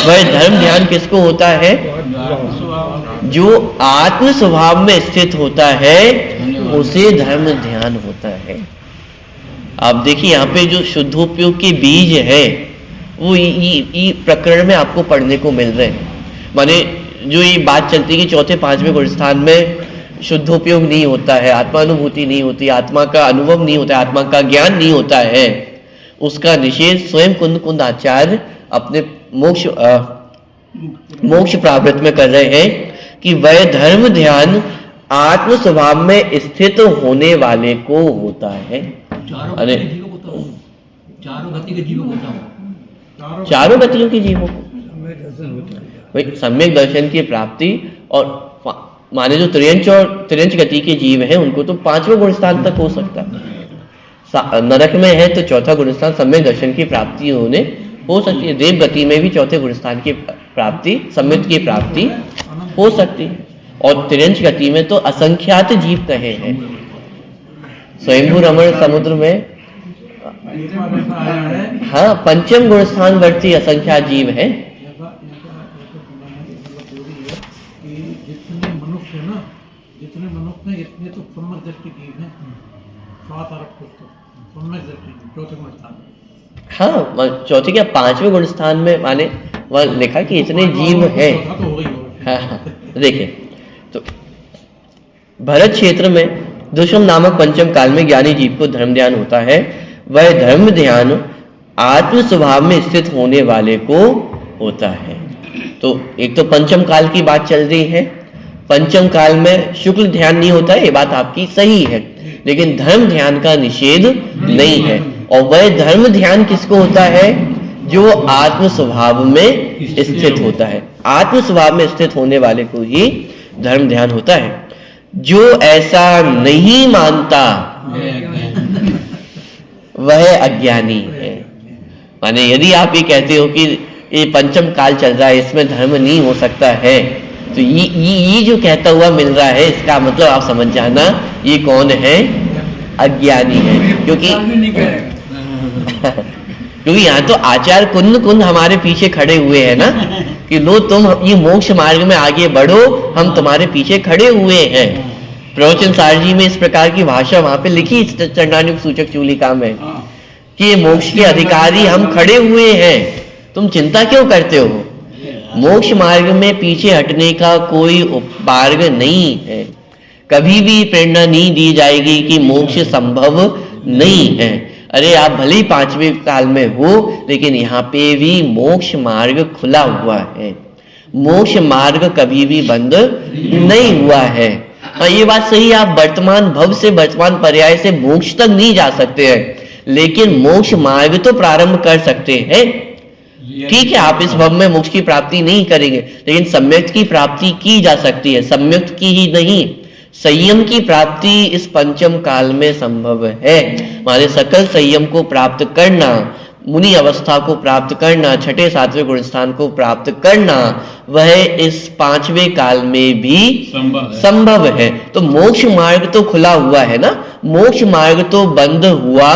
Speaker 1: वह धर्म ध्यान किसको होता है? जो आत्म स्वभाव में स्थित होता है उसे धर्म ध्यान होता है। आप देखिए यहाँ पे जो शुद्धोपयोग के बीज है वो ये प्रकरण में आपको पढ़ने को मिल रहे हैं। माने जो ये बात चलती है कि चौथे पांचवें गुणस्थान में शुद्धोपयोग नहीं होता है, आत्मानुभूति नहीं होती, आत्मा का अनुभव नहीं होता है, आत्मा का ज्ञान नहीं होता है, उसका निषेध स्वयं कुंद आचार्य अपने मोक्ष प्रावृत्त में कर रहे हैं कि वह धर्म ध्यान आत्म स्वभाव में स्थित होने वाले को होता है। अरे
Speaker 2: चारों गति के जीवों को,
Speaker 1: चारों गतियों के जीवों को भाई सम्यक दर्शन की प्राप्ति, और माने जो त्रियंच और त्रियंच गति के जीव हैं उनको तो पांचवें गुणस्थान तक हो सकता है। नरक में है तो चौथा गुणस्थान सम्यक दर्शन की प्राप्ति होने हो सकती है। देव गति में भी चौथे गुणस्थान की प्राप्ति, सम्यक की प्राप्ति हो सकती है। और त्रियंच गति में तो असंख्यात जीव कहे हैं। स्वयंभू रमण समुद्र में हाँ पंचम गुणस्थान वर्ती असंख्यात जीव है।
Speaker 3: जितने मनुष्य हैं इतने तो सम्यक दृष्टि जीव हैं, 7 अरब को तो सम्यक दृष्टि चौथे गुणस्थान।
Speaker 1: हाँ चौथे क्या पांचवें गुणस्थान में माने वहाँ लिखा कि इतने जीव हैं। हाँ देखिए तो भरत क्षेत्र में दुष्यम नामक पंचम काल में ज्ञानी जीव को धर्म ध्यान होता है। वह धर्म ध्यान आत्म स्वभाव में स्थित होने वाले को होता है। तो एक तो पंचम काल की बात चल रही है, पंचम काल में शुक्ल ध्यान नहीं होता है, ये बात आपकी सही है, लेकिन धर्म ध्यान का निषेध नहीं है। और वह धर्म ध्यान किसको होता है? जो आत्म स्वभाव में स्थित होता है। आत्म स्वभाव में स्थित होने वाले को ही धर्म ध्यान होता है। जो ऐसा नहीं मानता वह अज्ञानी है। माने यदि आप ये कहते हो कि ये पंचम काल चल रहा है, इसमें धर्म नहीं हो सकता है, तो ये जो कहता हुआ मिल रहा है, इसका मतलब आप समझ जाना ये कौन है? अज्ञानी है। क्योंकि यहाँ तो आचार्य कुंद हमारे पीछे खड़े हुए हैं ना कि लो तुम ये मोक्ष मार्ग में आगे बढ़ो, हम तुम्हारे पीछे खड़े हुए हैं। प्रवचन सार जी में इस प्रकार की भाषा वहां पे लिखी चंडानुग सूचक चूलिका में कि ये मोक्ष के अधिकारी हम खड़े हुए हैं, तुम चिंता क्यों करते हो? मोक्ष मार्ग में पीछे हटने का कोई मार्ग नहीं है। कभी भी प्रेरणा नहीं दी जाएगी कि मोक्ष संभव नहीं है। अरे आप भले ही पांचवें काल में हो, लेकिन यहाँ पे भी मोक्ष मार्ग खुला हुआ है। मोक्ष मार्ग कभी भी बंद नहीं हुआ है। हाँ ये बात सही है, आप वर्तमान भव से वर्तमान पर्याय से मोक्ष तक नहीं जा सकते हैं, लेकिन मोक्ष मार्ग तो प्रारंभ कर सकते हैं। ठीक है, आप इस भव में मोक्ष की प्राप्ति नहीं करेंगे, लेकिन सम्यक की प्राप्ति की जा सकती है। सम्यक की ही नहीं, संयम की प्राप्ति इस पंचम काल में संभव है। हमारे सकल संयम को प्राप्त करना, मुनि अवस्था को प्राप्त करना, छठे सातवें गुणस्थान को प्राप्त करना, वह इस पांचवें काल में भी संभव है। तो मोक्ष मार्ग तो खुला हुआ है ना, मोक्ष मार्ग तो बंद हुआ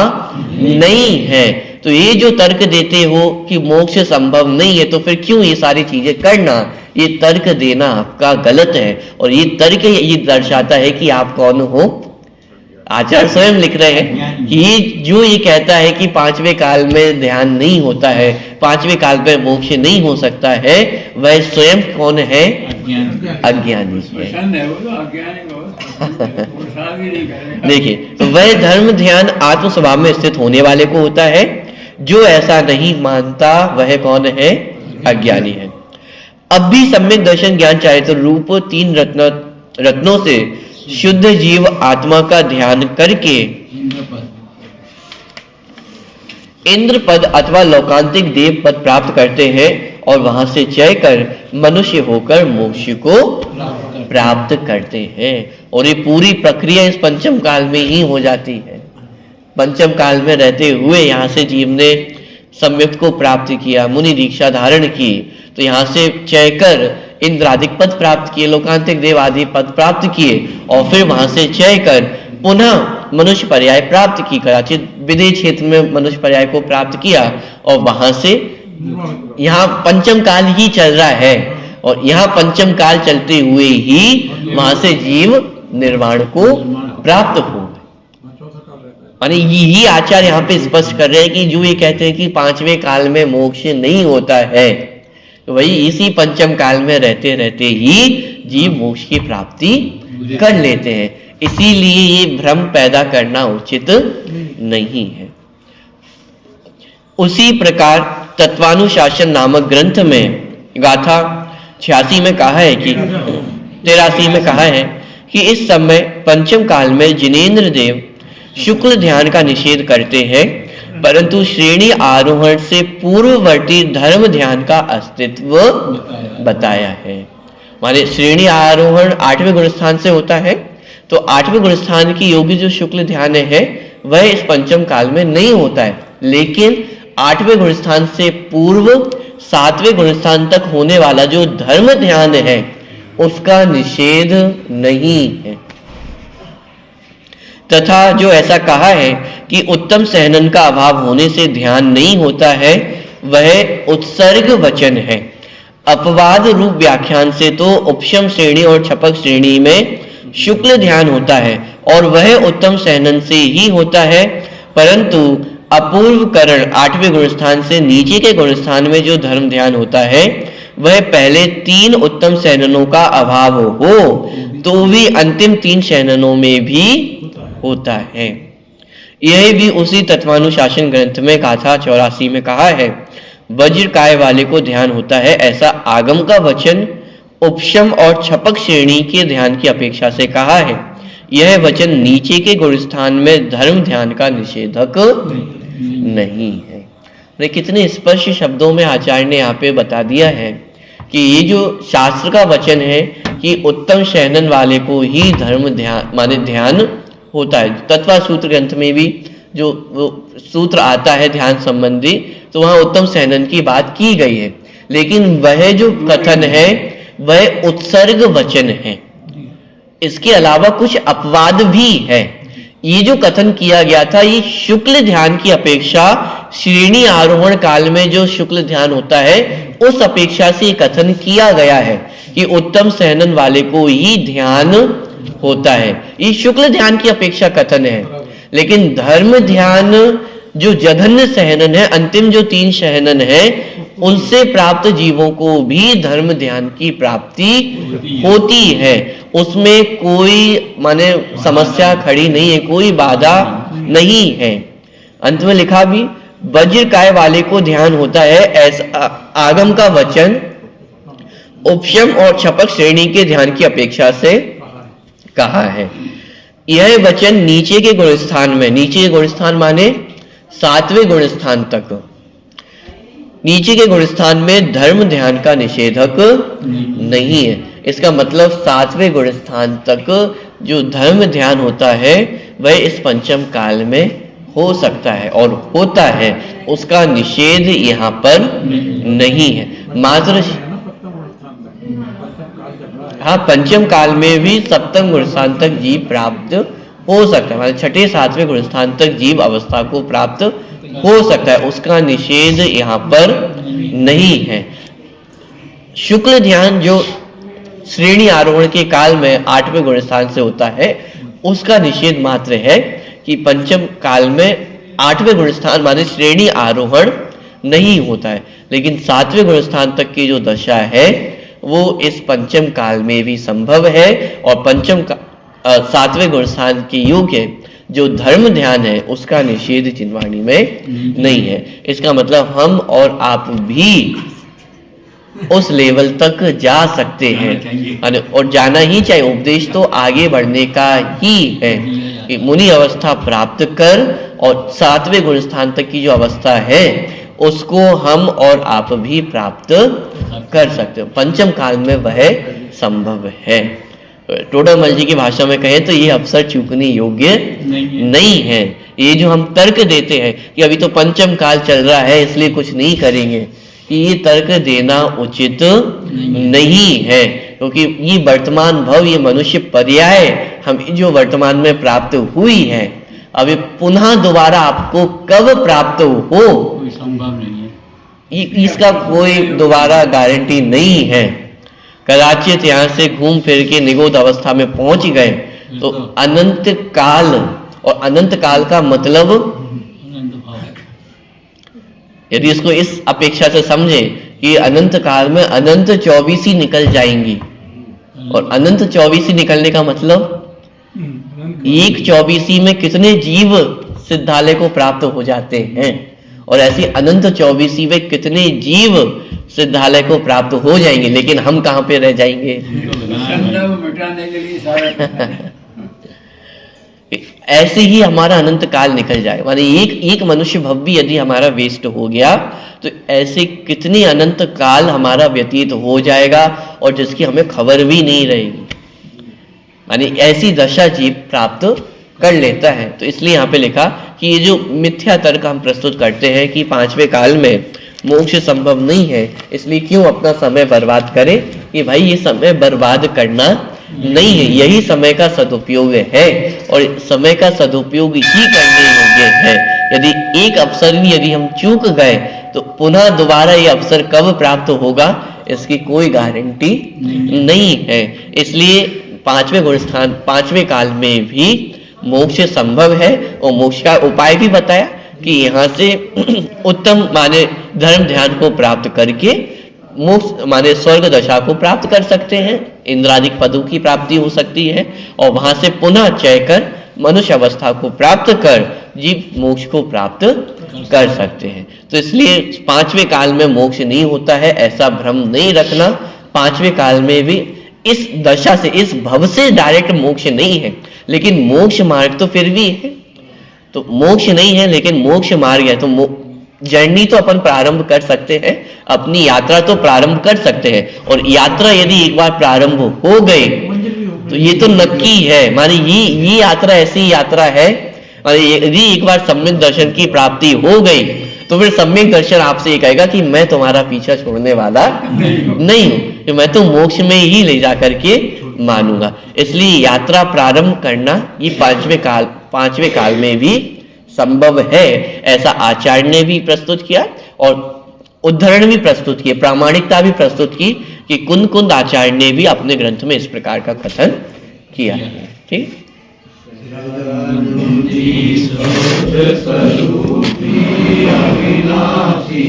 Speaker 1: नहीं है। तो ये जो तर्क देते हो कि मोक्ष संभव नहीं है, तो फिर क्यों ये सारी चीजें करना? ये तर्क देना आपका गलत है, और ये तर्क ये दर्शाता है कि आप कौन हो। आचार्य स्वयं लिख रहे हैं कि जो ये कहता है कि पांचवें काल में ध्यान नहीं होता है, पांचवें काल में मोक्ष नहीं हो सकता है, वह स्वयं कौन है? अज्ञानी है।
Speaker 4: है वो तो अज्ञानी को प्रसाद ही नहीं करेगा।
Speaker 1: देखिए, तो वह धर्म ध्यान आत्म स्वभाव में स्थित होने वाले को होता है। जो ऐसा नहीं मानता वह कौन है? अज्ञानी है। अब भी सम्यक दर्शन ज्ञान चारित्र रूप 3 रत्नों से शुद्ध जीव आत्मा का ध्यान करके इंद्र पद अथवा लौकांतिक देव पद प्राप्त करते हैं, और वहां से जय कर मनुष्य होकर मोक्ष को प्राप्त करते हैं। और ये पूरी प्रक्रिया इस पंचम काल में ही हो जाती है। पंचम काल में रहते हुए यहाँ से जीव ने सम्यक को प्राप्त किया, मुनि दीक्षा धारण की, तो यहाँ से चय कर इंद्रादिक पद प्राप्त किए, लोकांतिक देव आदि पद प्राप्त किए, और फिर वहां से चय कर पुनः मनुष्य पर्याय प्राप्त की, कदाचित विदेह क्षेत्र में मनुष्य पर्याय को प्राप्त किया, और वहां से यहाँ पंचम काल ही चल रहा है, और यहाँ पंचम काल चलते हुए ही वहां से जीव निर्वाण को प्राप्त हो। यानी यही आचार्य यहाँ पे स्पष्ट कर रहे हैं कि जो ये कहते हैं कि पांचवें काल में मोक्ष नहीं होता है, तो वही इसी पंचम काल में रहते रहते ही जीव मोक्ष की प्राप्ति कर लेते हैं। इसीलिए ये भ्रम पैदा करना उचित नहीं है। उसी प्रकार तत्वानुशासन नामक ग्रंथ में गाथा 86 में कहा है कि 83 में कहा है कि इस समय पंचम काल में जिनेंद्र देव शुक्ल ध्यान का निषेध करते हैं, परंतु श्रेणी आरोहण से पूर्ववर्ती धर्म ध्यान का अस्तित्व बताया है। माने श्रेणी आरोहण 8वें गुणस्थान से होता है, तो 8वें गुणस्थान की योगी जो शुक्ल ध्यान है वह इस पंचम काल में नहीं होता है, लेकिन 8वें गुणस्थान से पूर्व 7वें गुणस्थान तक होने वाला जो धर्म ध्यान है उसका निषेध नहीं है। तथा जो ऐसा कहा है कि उत्तम सहनन का अभाव होने से ध्यान नहीं होता है, वह उत्सर्ग वचन है। अपवाद रूप व्याख्यान से तो उपशम श्रेणी और छपक श्रेणी में शुक्ल ध्यान होता है और वह उत्तम सहनन से ही होता है, परंतु अपूर्वकरण 8वें गुणस्थान से नीचे के गुणस्थान में जो धर्म ध्यान होता है वह पहले 3 उत्तम सहननों का अभाव हो तो भी अंतिम 3 सहननों में भी होता है। यह भी उसी तत्वानुशासन ग्रंथ में गाथा 84 में कहा है। वज्र काय वाले को ध्यान होता है, ऐसा आगम का वचन उपशम और छपक श्रेणी के ध्यान की अपेक्षा से कहा है। यह वचन नीचे के गुणस्थान में धर्म ध्यान का निषेधक नहीं है। कितने स्पष्ट शब्दों में आचार्य ने यहाँ पे बता दिया है कि ये जो शास्त्र का वचन है कि उत्तम शहनन वाले को ही धर्म ध्यान माने ध्यान होता है। तत्वा सूत्र ग्रंथ में भी जो वो सूत्र आता है ध्यान संबंधी, तो वहां उत्तम सहनन की बात की गई है, लेकिन वह जो कथन है वह उत्सर्ग वचन है। इसके अलावा कुछ अपवाद भी है। ये जो कथन किया गया था ये शुक्ल ध्यान की अपेक्षा श्रेणी आरोहण काल में जो शुक्ल ध्यान होता है उस अपेक्षा से कथन किया गया है कि उत्तम सहनन वाले को ही ध्यान होता है। ये शुक्ल ध्यान की अपेक्षा कथन है, लेकिन धर्म ध्यान जो जघन्य सहनन है, अंतिम जो 3 सहनन है, उनसे प्राप्त जीवों को भी धर्म ध्यान की प्राप्ति होती है। उसमें कोई माने समस्या खड़ी नहीं है, कोई बाधा नहीं है। अंत में लिखा भी वज्र काय वाले को ध्यान होता है, ऐसा आगम का वचन उपशम और छपक श्रेणी के ध्यान की अपेक्षा से कहा है। यह वचन नीचे के गुणस्थान में, नीचे के गुणस्थान माने 7वें गुणस्थान तक, नीचे के गुणस्थान में धर्म ध्यान का निषेधक नहीं है। इसका मतलब 7वें गुणस्थान तक जो धर्म ध्यान होता है वह इस पंचम काल में हो सकता है और होता है, उसका निषेध यहाँ पर नहीं है। मात्र हाँ, पंचम काल में भी 7वें गुणस्थान तक जीव प्राप्त हो सकता है, मतलब छठे सातवें गुण स्थान तक जीव अवस्था को प्राप्त हो सकता है, उसका निषेध यहाँ पर नहीं है। शुक्ल ध्यान जो श्रेणी आरोहण के काल में 8वें गुण स्थान से होता है, उसका निषेध मात्र है कि पंचम काल में 8वें गुण स्थान माने श्रेणी आरोहण नहीं होता है, लेकिन 7वें गुण स्थान तक की जो दशा है वो इस पंचम काल में भी संभव है। और 7वें गुण स्थान के योग्य जो धर्म ध्यान है उसका निषेध चिन्हवाणी में नहीं है। इसका मतलब हम और आप भी उस लेवल तक जा सकते हैं, और जाना ही चाहिए। उपदेश तो आगे बढ़ने का ही है कि मुनि अवस्था प्राप्त कर और 7वें गुण स्थान तक की जो अवस्था है उसको हम और आप भी प्राप्त कर सकते हो। पंचम काल में वह संभव है। टोडरमल जी की भाषा में कहें तो ये अवसर चूकने योग्य नहीं है। ये जो हम तर्क देते हैं कि अभी तो पंचम काल चल रहा है इसलिए कुछ नहीं करेंगे, कि ये तर्क देना उचित नहीं है, क्योंकि ये वर्तमान भव, ये मनुष्य पर्याय हमें जो वर्तमान में प्राप्त हुई है, अभी पुनः दोबारा आपको कब प्राप्त हो
Speaker 2: कोई संभव नहीं है,
Speaker 1: इसका कोई दोबारा गारंटी नहीं है। कदाचित यहाँ से घूम फिर के निगोद अवस्था में पहुंच गए तो अनंत काल, और अनंत काल का मतलब
Speaker 2: अनंत भाव।
Speaker 1: यदि इसको इस अपेक्षा से समझे कि अनंत काल में अनंत 24 निकल जाएंगी, और अनंत 24 निकलने का मतलब एक 24 में कितने जीव सिद्धालय को प्राप्त हो जाते हैं, और ऐसी अनंत 24 में कितने जीव सिद्धालय को प्राप्त हो जाएंगे, लेकिन हम कहाँ पे रह जाएंगे।
Speaker 4: संदर्भ मिटाने के लिए सारा
Speaker 1: ऐसे ही हमारा अनंत काल निकल जाए, माने एक मनुष्य भव भी यदि हमारा वेस्ट हो गया तो ऐसे कितने अनंत काल हमारा व्यतीत हो जाएगा और जिसकी हमें खबर भी नहीं रहेगी। माने ऐसी दशा जीव प्राप्त कर लेता है। तो इसलिए यहाँ पे लिखा कि ये जो मिथ्या तर्क हम प्रस्तुत करते हैं कि 5वें काल में मोक्ष संभव नहीं है, इसलिए क्यों अपना समय बर्बाद करें, कि भाई ये समय बर्बाद करना नहीं है, यही समय का सदुपयोग है, और समय का सदुपयोग ही करने योग्य है। यदि एक अवसर भी यदि हम चूक गए तो पुनः दोबारा ये अवसर कब प्राप्त होगा इसकी कोई गारंटी नहीं है। इसलिए 5वें गुण स्थान 5वें काल में भी मोक्ष संभव है, और मोक्ष का उपाय भी बताया कि यहाँ से उत्तम माने धर्म ध्यान को प्राप्त करके मोक्ष माने स्वर्ग दशा को प्राप्त कर सकते हैं, इंद्रादिक पदों की प्राप्ति हो सकती है, और वहां से पुनः चय कर मनुष्य अवस्था को प्राप्त कर जीव मोक्ष को प्राप्त कर सकते हैं। तो इसलिए 5वें काल में मोक्ष नहीं होता है ऐसा भ्रम नहीं रखना। 5वें काल में भी इस दशा से, इस भव से डायरेक्ट मोक्ष नहीं है, लेकिन मोक्ष मार्ग तो फिर भी है। तो मोक्ष नहीं है लेकिन मोक्ष मार्ग है, तो जर्नी तो अपन प्रारंभ कर सकते हैं, अपनी यात्रा तो प्रारंभ कर सकते हैं, और यात्रा यदि एक बार प्रारंभ हो गई तो ये तो नक्की है। माने ये यात्रा ऐसी यात्रा है, माने यदि एक बार सम्यक दर्शन की प्राप्ति हो गई तो फिर सम्यक दर्शन आपसे ये कहेगा कि मैं तुम्हारा पीछा छोड़ने वाला नहीं हूं, कि मैं तो मोक्ष में ही ले जा करके मानूंगा। इसलिए यात्रा प्रारंभ करना ये 5वें काल में भी संभव है, ऐसा आचार्य ने भी प्रस्तुत किया और उद्धरण भी प्रस्तुत किए, प्रामाणिकता भी प्रस्तुत की कि कुंद कुंद आचार्य ने भी अपने ग्रंथ में इस प्रकार का कथन किया है। ठीक,
Speaker 3: स्वरूपी अविनाशी